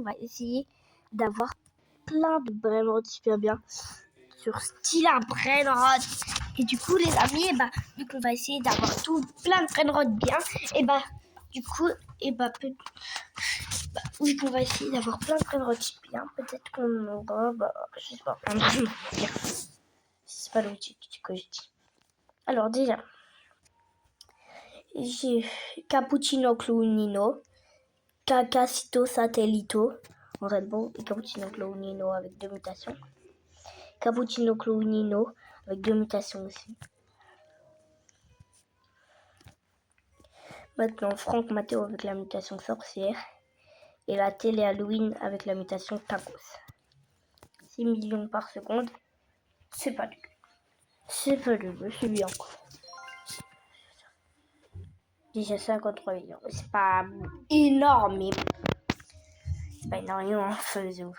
on va essayer d'avoir plein de brainrots super bien sur Stila Brainrot. Et du coup, les amis, vu qu'on va essayer d'avoir plein de brainrots bien, vu qu'on va essayer d'avoir plein de brainrots bien, peut-être qu'on aura, je sais pas, un bien. C'est pas l'outil que je dis. Alors déjà, j'ai Cappuccino Clownino, Cacacito Satellito en Red Bull et Cappuccino Clownino avec 2 mutations. Cappuccino Clownino avec 2 mutations aussi. Maintenant, Franck Matteo avec la mutation sorcière et la télé Halloween avec la mutation Tacos. 6 millions par seconde, c'est pas dégueu. C'est pas dégueu, c'est bien quoi. Déjà 53 millions, c'est pas énorme, mais c'est pas énormément faisant.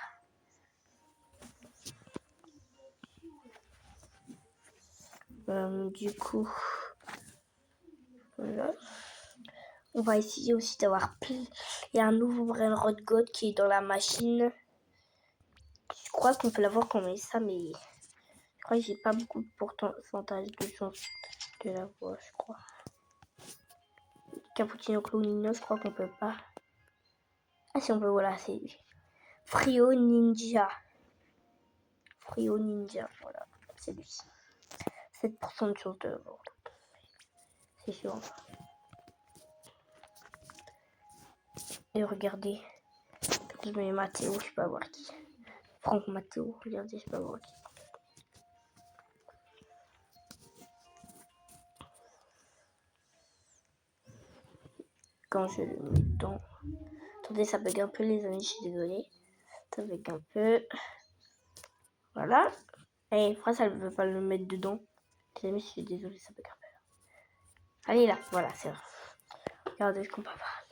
Du coup, voilà. On va essayer aussi d'avoir il y a un nouveau Brainrot God qui est dans la machine. Je crois qu'on peut l'avoir quand on met ça, mais je crois que j'ai pas beaucoup de pourcentage de chance de l'avoir, je crois. Cappuccino Clownino, je crois qu'on peut pas. Ah si on peut, voilà, c'est Frio Ninja. Frio Ninja, voilà, c'est lui. 7% de chance de l'avoir. C'est sûr. Et regardez, je mets Matteo, je peux avoir qui. Franck Matteo, regardez, je peux avoir qui. Quand je le mets dans... Attendez, ça bug un peu les amis, je suis désolée. Ça bug un peu. Voilà. Et pourquoi ça ne veut pas le mettre dedans? Les amis, je suis désolée, ça bug un peu. Allez là, voilà, c'est vrai. Regardez ce qu'on va parler.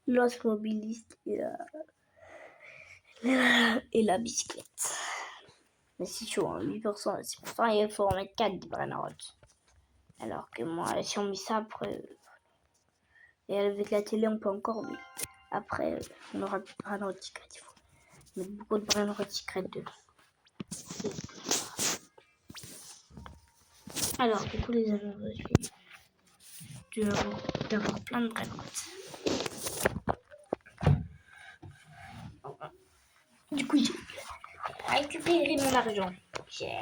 L'os mobiliste et la bicyclette. Mais c'est chaud, hein, 8%, 6%, et il faut en mettre 4 de Brainrot. Alors que moi, si on met ça après... Et avec la télé, on peut encore, mais après, on aura plus de Brainrot Secret. Il faut mettre beaucoup de Brainrot Secret dedans. Alors, du coup, les amis, je vais d'avoir plein de Brainrot. Du coup, j'ai récupéré mon argent. J'ai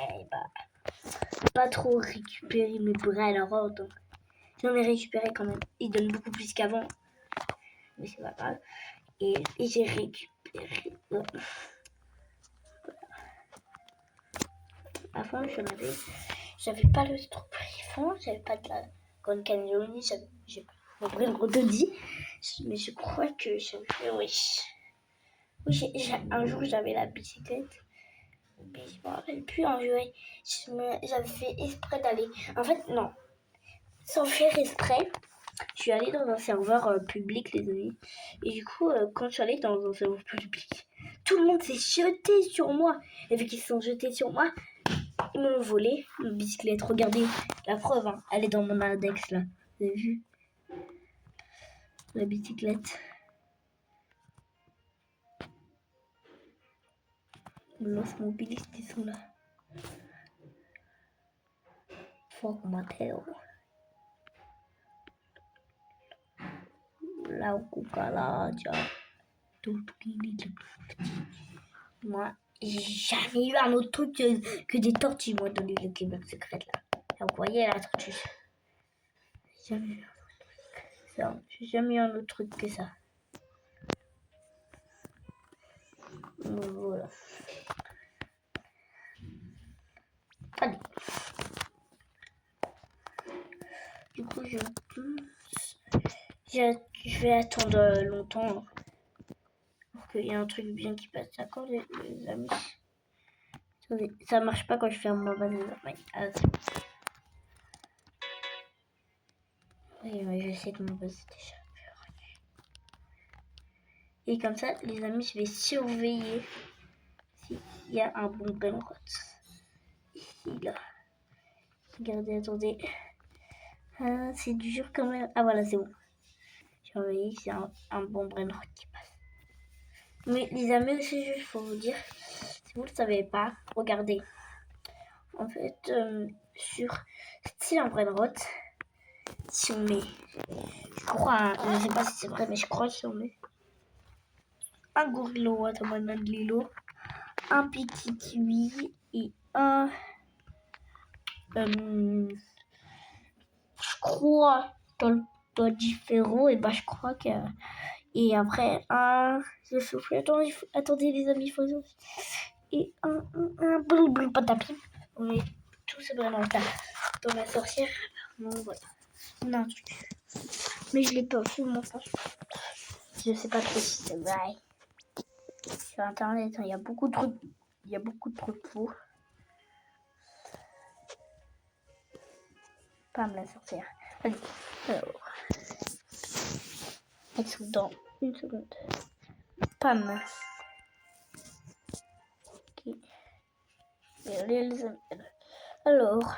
pas trop récupéré mes Brainrot. J'en ai récupéré quand même. Ils donnent beaucoup plus qu'avant. Mais c'est pas grave. Et j'ai récupéré... Avant, j'avais pas le Stropifon, j'avais pas de la Grande Cannelloni, j'ai pas le Bredeli, mais je crois que j'avais fait, oui, un jour j'avais la bicyclette, mais je me rappelle plus en jouer. J'avais fait exprès d'aller, en fait, non, sans faire exprès, je suis allée dans un serveur public, les amis, et du coup, quand je suis allée dans un serveur public, tout le monde s'est jeté sur moi, et vu qu'ils se sont jetés sur moi, ils me l'ont volé, ma bicyclette. Regardez, la preuve, hein, elle est dans mon index là. Vous avez vu? La bicyclette. Los mobilistes, ils sont là. Fuck Matteo. La cucaracha. Tout petit. Moi, j'ai jamais eu un autre truc que des tortues, moi, dans les Québec secrètes là. Vous voyez la tortue? Jamais eu un autre truc. Ça, j'ai jamais eu un autre truc que ça. Donc, voilà. Allez. Du coup, je vais attendre longtemps pour qu'il y ait un truc bien qui passe. D'accord, les amis? Ça marche pas quand je ferme ma base de données. Ah, oui, je sais que ma base est déjà. Et comme ça, les amis, je vais surveiller s'il y a un bon Brainrot. Ici, là. Regardez, attendez. Ah, c'est dur quand même. Ah, voilà, c'est bon. Surveiller s'il y a un bon Brainrot qui passe. Mais les amis aussi, juste pour vous dire, si vous ne le savez pas, regardez. En fait, sur style en Brainrot, si on met, je crois, je ne sais pas si c'est vrai, mais je crois que si on met un Gorilla Watermelon Lilo, un Petit Kiwi et un, je crois, dans différent, et bah je crois que, et après un, je souffle, attendez les amis, il faut et un boule patapim. On est tous vraiment dans la sorcière. Donc voilà, on a un truc. Mais je l'ai pas vu, mon frère. Je sais pas trop si c'est vrai. Sur internet, il y a beaucoup de trucs. Il y a beaucoup de trucs faux. Pam la sorcière. Allez, alors. Dans une seconde. Pam. Ok. Allez, les amis. Alors.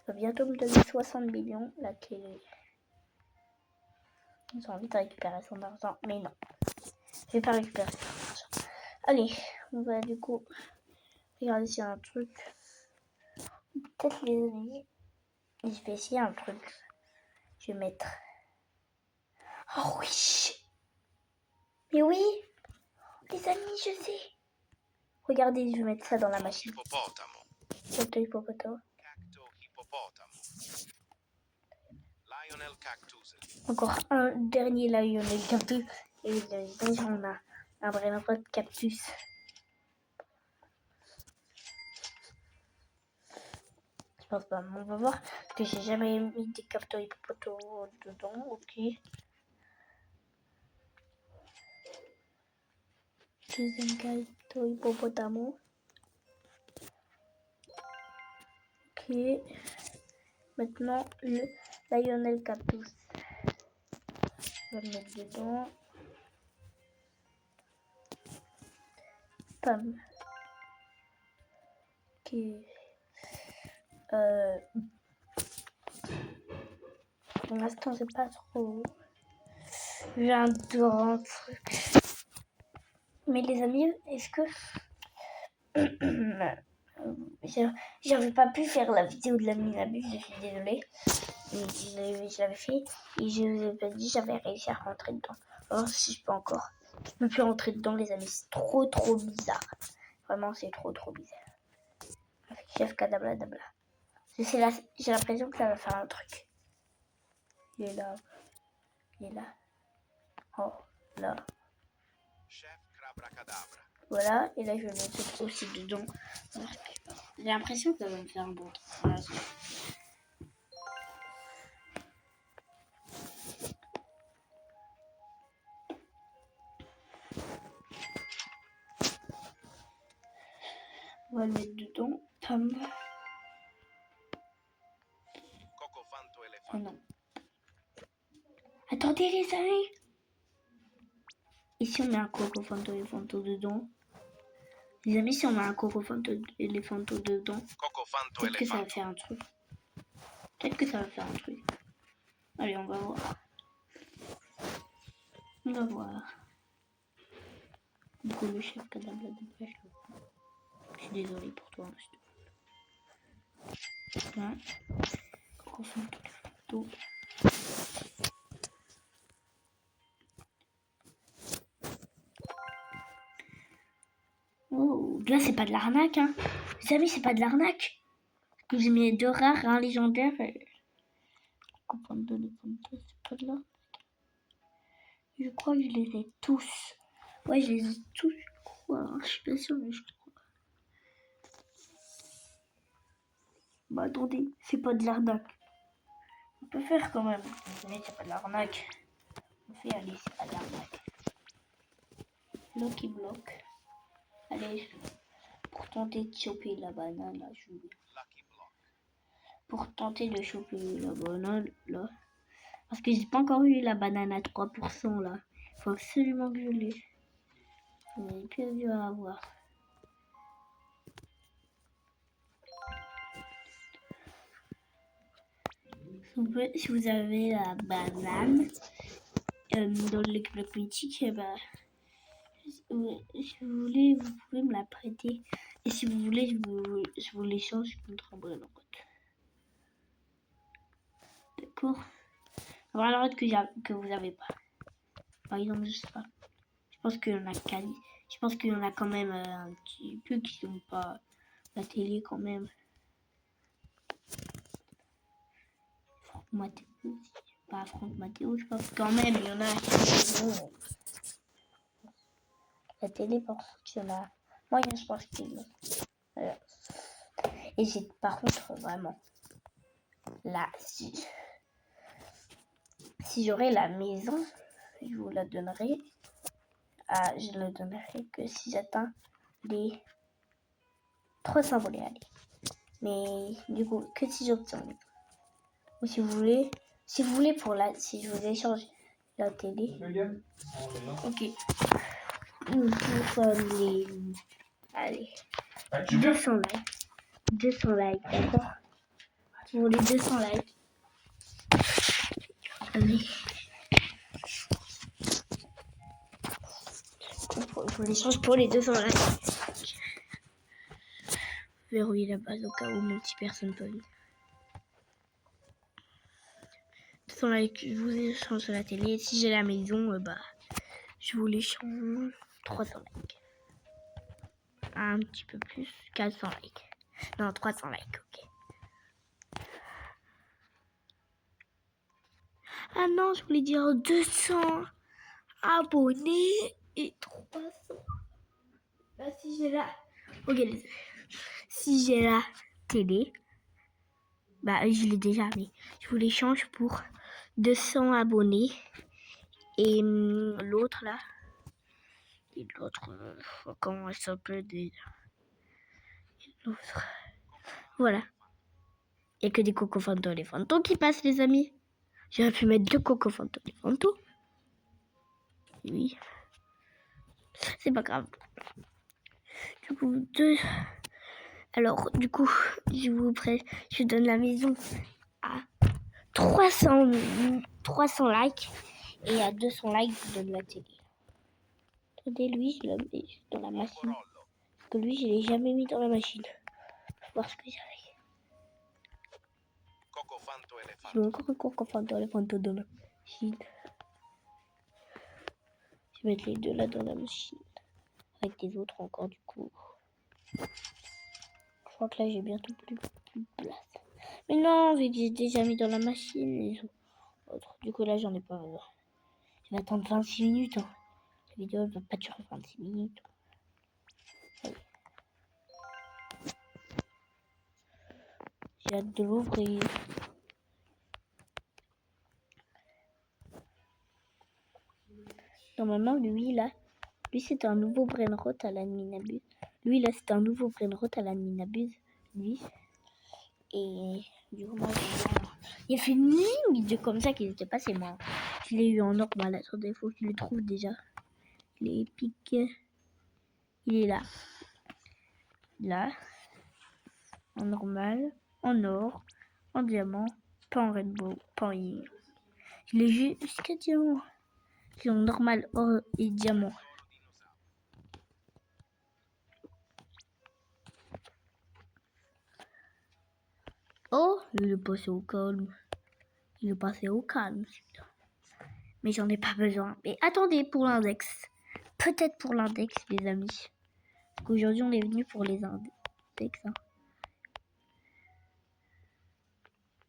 Va bientôt me donner 60 millions. Là, ils ont envie de récupérer son argent. Mais non. Je vais pas récupérer son argent. Allez, on va du coup regarder s'il y a un truc. Peut-être les amis. Je vais essayer un truc. Je vais mettre. Oh oui! Mais oui! Les amis, je sais! Regardez, je vais mettre ça dans la machine. Cacto hippopotamo. Lionel Cactus. Encore un dernier Lionel Cactus. Et déjà, on a un vrai cactus. Je pense pas, mais on va voir. Parce que j'ai jamais mis des Cacto hippopotamo dedans. Ok. Deuxième Cacto hippopotamo. Ok. Maintenant, le Lionel Cactus. Je vais le mettre dedans. Pam. Ok. Pour l'instant, c'est pas trop. J'adore un truc. Mais les amis, est-ce que. J'avais pas pu faire la vidéo de la minabus, je suis désolée. Mais je l'avais fait et je vous ai pas dit, j'avais réussi à rentrer dedans. Alors si je peux encore. Je peux plus rentrer dedans, les amis, c'est trop bizarre. Vraiment, c'est trop bizarre. Avec Chef Kadabla. J'ai l'impression que ça va faire un truc. Il est là. Oh, là. Chef Crabra-Cadabra. Voilà, et là je vais mettre aussi dedans. J'ai l'impression que ça va me faire un bon truc. On va le mettre dedans. Pam. Cocofanto Oh Elefanto. non. Attendez les amis. Et si on met un Cocofanto Elefanto dedans? Les amis, si on met un Cocofanto Elefanto dedans, Cocofanto peut-être que ça va Elefanto. faire un truc. Peut-être que ça va faire un truc. Allez, on va voir. On va voir. Du coup, le chef Kadabla de pêche. Je suis désolée pour toi. Là. Cocofanto Elefanto. Oh, là, c'est pas de l'arnaque, hein. Les amis, c'est pas de l'arnaque. Que j'ai mis deux rares, un légendaire. Cocofanto Elefanto, c'est pas de l'arnaque. Je crois que je les ai tous. Ouais, je les ai tous, je crois. Je suis pas sûre, mais je crois. Bah attendez, c'est pas de l'arnaque. On peut faire quand même. Mais c'est pas de l'arnaque. On fait, allez, c'est pas de l'arnaque. Lucky Block. Allez, pour tenter de choper la banane, là, je vais. Lucky Block. Pour tenter de choper la banane, là. Parce que j'ai pas encore eu la banane à 3%, là. Faut absolument que je l'ai. Mais plus dur à avoir. Si vous avez la banane dans le bloc mythique, si vous voulez, vous pouvez me la prêter. Et si vous voulez, je vous l'échange contre un Brainrot. D'accord. Un Brainrot que vous avez pas. Par exemple, je sais pas. Je pense qu'il y en a Je pense qu'il y en a quand même un petit peu qui sont pas la télé quand même. Franck Mathéo, pas Franck Mathéo, je pense quand même il y en a qui sont la télé par contre il y en a moyen je pense qu'il y en a. Voilà. Et c'est par contre vraiment là si j'aurais la maison je vous la donnerai. Je la donnerai que si j'atteins les 300 volets, allez. Mais du coup, que si j'obtiens. Ou si vous voulez si je vous échange la télé. Ok. Pour les... Allez. 200 likes. 200 likes, d'accord. Pour les 200 likes. Allez. Je vous l'échange pour les 200 likes. Verrouiller la base au cas où même si personne peut venir. 200 likes, je vous échange sur la télé. Si j'ai la maison, je vous l'échange 300 likes. Un petit peu plus, 400 likes. Non, 300 likes, ok. Ah non, je voulais dire 200 abonnés et 300. Bah, si j'ai la... Ok, si j'ai la télé, je l'ai déjà, mais je vous l'échange pour 200 abonnés. Et l'autre là, et l'autre, comment elle s'appelle déjà? L'autre, voilà. Il n'y a que des Cocofantos les fantômes qui passent, les amis. J'aurais pu mettre 2 Cocofantos les fantômes. Oui. C'est pas grave. Du coup, Alors, du coup, je donne la maison à 300 likes. Et à 200 likes, je donne la télé. Regardez, lui, je l'ai mis dans la machine. Parce que lui, je l'ai jamais mis dans la machine. Je vais voir ce que j'avais. Je vais encore un Cocofanto Elefanto dans la machine. Je vais mettre les deux là dans la machine. Avec les autres encore, du coup. Je crois que là, j'ai bientôt plus de place. Mais non, vu que j'ai déjà mis dans la machine les autres. Du coup, là, j'en ai pas besoin. Je vais attendre 26 minutes. Hein. La vidéo ne va pas durer 26 minutes. Allez. J'ai hâte de l'ouvrir. Normalement, lui, c'était un nouveau Brainrot à l'adminabuse. Lui, là, c'était un nouveau Brainrot à l'adminabuse. Lui. Et du coup, moi, il a fait une ligne comme ça qui n'était pas c'est moi. Je l'ai eu en normal. Attendez, il faut que je le trouve déjà. Il est épique. Il est là. Là. En normal. En or. En diamant. Pas en rainbow. Pas en yin. Je l'ai jusqu'à diamant. C'est en normal, or et diamant. Oh, il est passé au calme. Il est passé au calme. Mais j'en ai pas besoin. Mais attendez pour l'index. Peut-être pour l'index, les amis. Parce qu'aujourd'hui, on est venu pour les index. Hein.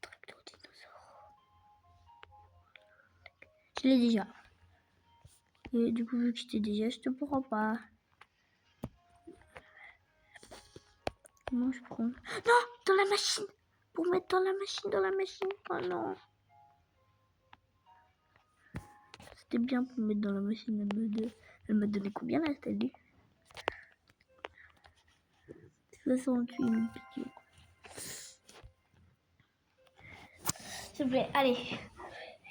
Tracteur dinosaure. Je l'ai déjà. Et du coup, vu que j'étais déjà, je te pourras pas. Comment je prends? Non, dans la machine. Pour mettre dans la machine. Oh non. C'était bien pour mettre dans la machine. Elle me donnait combien là, t'as dit? 68 piqûres. S'il vous plaît, allez.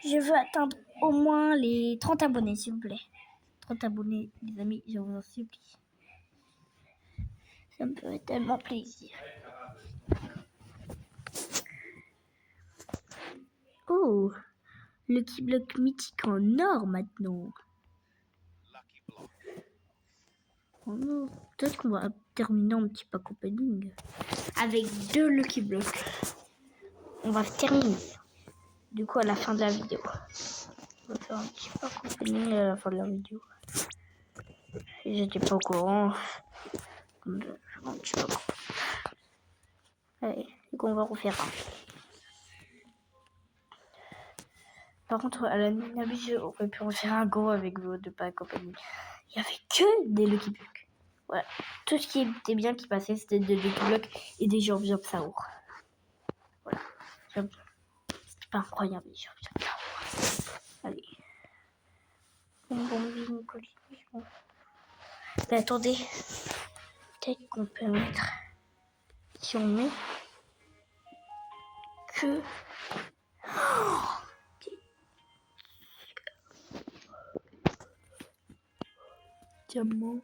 Je veux atteindre au moins les 30 abonnés, s'il vous plaît. 30 abonnés, les amis, je vous en supplie. Ça me ferait tellement plaisir. Oh, Lucky Block mythique en or maintenant. Lucky Block. Oh non, peut-être qu'on va terminer en petit pack opening. Avec 2 Lucky Blocks. On va terminer. Du coup, à la fin de la vidéo. On va faire un petit pack opening à la fin de la vidéo. Et j'étais pas au courant. Un petit pack. Allez, donc on va refaire un. Par contre, à la nuit, j'aurais pu refaire un go avec vos 2 packs opening. Il y avait que des Lucky Blocks. Voilà. Tout ce qui était bien qui passait, c'était des Lucky Blocks et des Job Saour. Voilà. C'était pas incroyable, les Job Saour. Allez. Bon, colis. Mais attendez. Peut-être qu'on peut mettre. Si on met que. Diamant.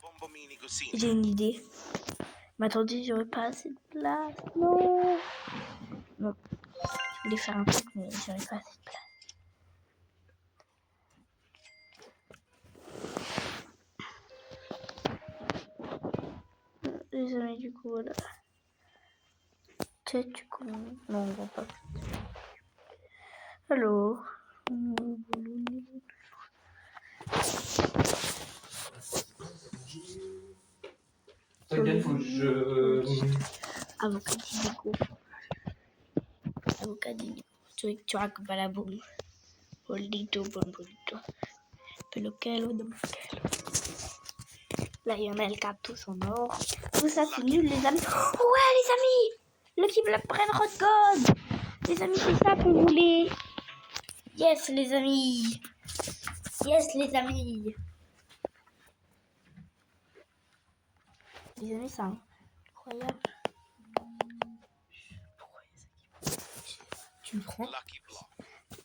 Bombomini Gosini. J'ai une idée. Mais attendez, j'aurais pas assez de place. Non. Non. Je voulais faire un truc, mais j'aurais pas assez de place. Les amis, du coup, voilà. Peut-être du coup. Non, on va pas. Allô. Avocat d'Inigo. Avocat d'Inigo. Tu racontes pas la boum. Bolito, bonbolito. Pelocalo, domocalo. Lionel Cactus en or. Tout ça, c'est nul, les amis. Oh ouais, les amis. Lucky Block Brain Rod God. Les amis, c'est ça qu'on voulait. Yes, les amis. Yes, les amis. Les amis, c'est incroyable. Tu le prends. Lucky Block.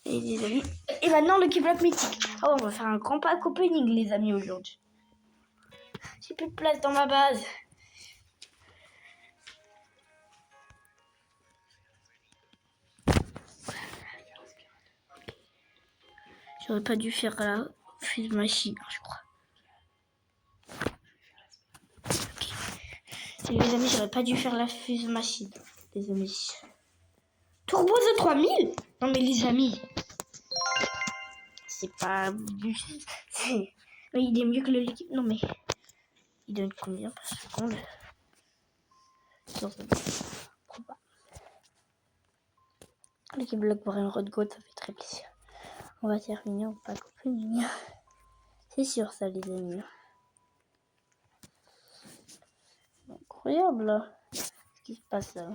Et les amis. Et maintenant, Lucky Block mythique. Ah ouais, on va faire un grand pack opening, les amis, aujourd'hui. J'ai plus de place dans ma base. J'aurais pas dû faire la fuse machine, je crois. Okay. Les amis, j'aurais pas dû faire la fuse machine. Les amis. Turbo de 3000. Non mais les amis. C'est pas... Mais il est mieux que le liquide. Non mais... Il donne combien par seconde? Lucky Block pour un Road God, ça fait très plaisir. On va terminer en pack opening. C'est sûr ça, les amis. Incroyable là. Ce qui se passe là.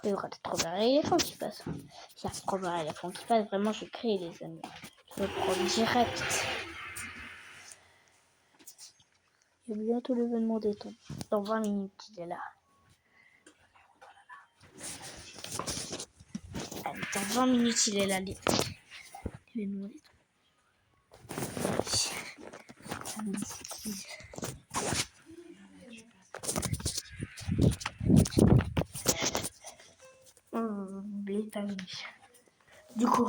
Il y aura des strawberry éléphants qui passent. Il y a strawberry éléphants qui passent. Vraiment, je crée, les amis. Je le prends direct. Il y a bientôt l'événement des temps. Dans 20 minutes, il est là. Allez, dans 20 minutes, il est là, l'événement des temps. Les amis. Du coup.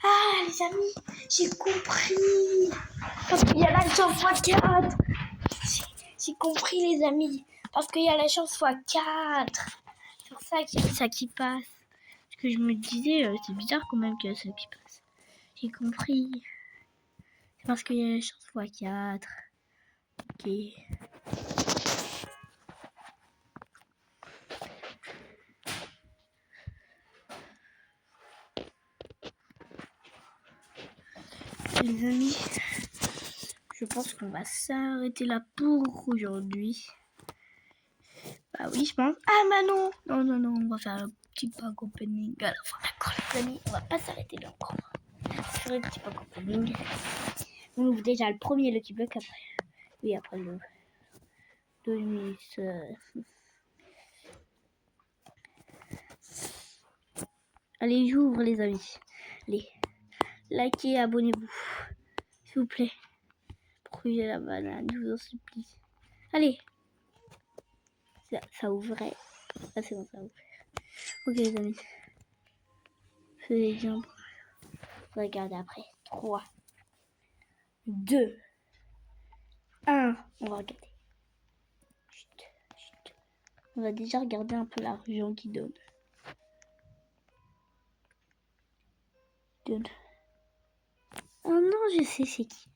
Ah, les amis, j'ai compris. Parce qu'il y a la chance x4. J'ai compris, les amis. Parce qu'il y a la chance x4. C'est pour ça qu'il y a ça qui passe. Parce que je me disais, c'est bizarre quand même qu'il y a ça qui passe. J'ai compris. C'est parce qu'il y a la chance x4. Ok. Les amis, je pense qu'on va s'arrêter là pour aujourd'hui. Bah oui, je pense. Ah bah non. Non, on va faire un petit pack opening à la fin. D'accord, les amis, on va pas s'arrêter là encore. On va faire un petit pack opening. On ouvre déjà le premier Lucky Block après. Oui, après le 2 minutes. Allez, j'ouvre, les amis. Allez, likez, abonnez-vous. S'il vous plaît. Trouvez la banane, je vous en supplie. Allez. Ça ouvrait. Ah, c'est bon, ça ouvre. Ok, les amis. Faisez bien. Regardez après. 3, 2, 1. On va regarder. Chut, chut. On va déjà regarder un peu l'argent qu'il donne. Oh non, je sais c'est qui.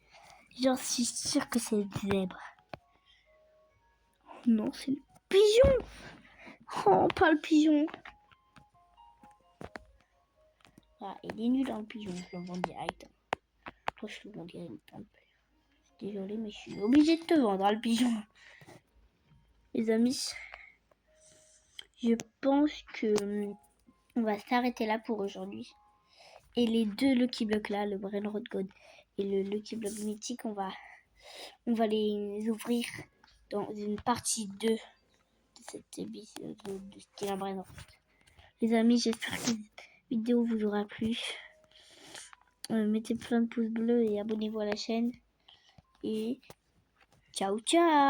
J'en suis sûre que c'est le zèbre. Non, c'est le pigeon. Oh, pas le pigeon. Ah, il est nul dans le pigeon, je le vends direct. Toi, je le vends direct un peu. Désolée, mais je suis obligée de te vendre le pigeon. Les amis, je pense que on va s'arrêter là pour aujourd'hui. Et les deux Lucky Blocks là, le Brainrot God et le Lucky Block mythique, on va les ouvrir dans une partie 2 de cette émission de Style Brainrot. Les amis, j'espère que cette vidéo vous aura plu. Mettez plein de pouces bleus et abonnez-vous à la chaîne. Et ciao ciao.